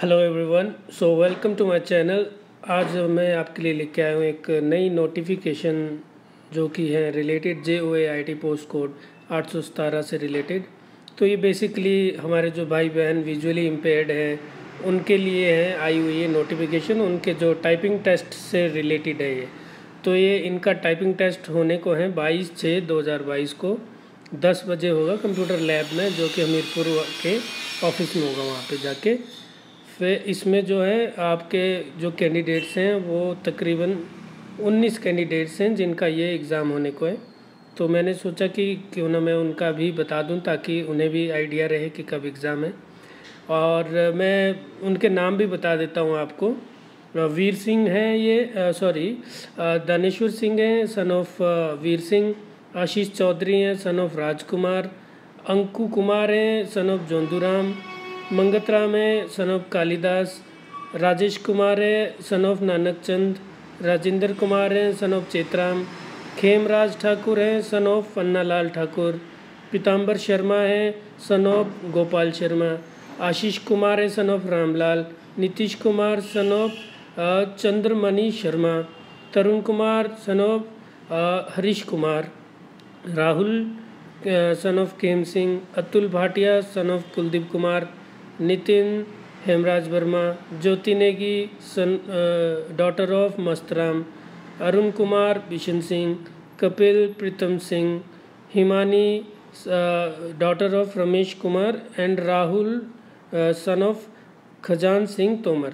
Hello everyone, so welcome to my channel. आज मैं आपके लिए लेके आया हूँ एक नई नोटिफिकेशन जो कि है रिलेटेड JOAIT पोस्ट कोड 817 से रिलेटेड। तो ये बेसिकली हमारे जो भाई बहन विजुअली इम्पेयर्ड हैं उनके लिए है आई हुई ये नोटिफिकेशन। उनके जो टाइपिंग टेस्ट से रिलेटेड है ये। तो ये इनका टाइपिंग टेस्ट होने को है 22/6/2022 को 10 बजे होगा कंप्यूटर लैब में, जो कि हमीरपुर के ऑफिस में होगा। वहाँ पे जाके फिर इसमें जो है आपके जो कैंडिडेट्स हैं वो तकरीबन 19 कैंडिडेट्स हैं जिनका ये एग्ज़ाम होने को है। तो मैंने सोचा कि क्यों ना मैं उनका भी बता दूं ताकि उन्हें भी आइडिया रहे कि कब एग्ज़ाम है। और मैं उनके नाम भी बता देता हूं आपको। वीर सिंह हैं ये, दानेश्वर सिंह हैं सन ऑफ वीर सिंह। आशीष चौधरी हैं सन ऑफ राजकुमार। अंकु कुमार हैं सन ऑफ जोंदूराम। मंगत राम है सन ऑफ कालिदास। राजेश कुमार है सन ऑफ नानक चंद। राजेंद्र कुमार है सन ऑफ चेतराम। खेमराज ठाकुर हैं सन ऑफ पन्नालाल ठाकुर। पीताम्बर शर्मा है सन ऑफ गोपाल शर्मा। आशीष कुमार है son of Ramlal. Nitish Kumar son of Chandramani Sharma. Tarun Kumar son of Harish Kumar. Rahul son of Khem Singh. Atul Bhatia son of Kuldeep Kumar. Nitin Hemraj Verma. Jyoti Negi son daughter of Mastram. Arun Kumar Bishan Singh. Kapil Pritam Singh. Himani daughter of Ramesh Kumar and Rahul son of Khajan Singh Tomar.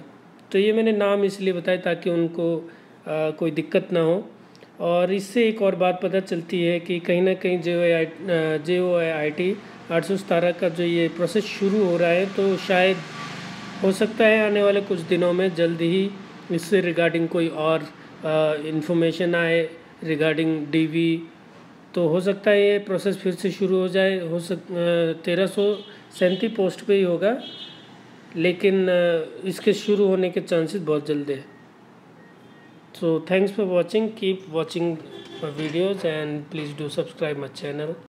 तो ये मैंने नाम इसलिए बताए ताकि उनको कोई दिक्कत ना हो। और इससे एक और बात पता चलती है कि कहीं ना कहीं JOAIT 817 का जो ये प्रोसेस शुरू हो रहा है, तो शायद हो सकता है आने वाले कुछ दिनों में जल्द ही इससे रिगार्डिंग कोई और इन्फॉर्मेशन आए रिगार्डिंग DV। तो हो सकता है ये प्रोसेस फिर से शुरू हो जाए। 1337 पोस्ट पे ही होगा, लेकिन इसके शुरू होने के चांसेस बहुत जल्द है। So thanks for watching. Keep watching my videos and please do subscribe my channel.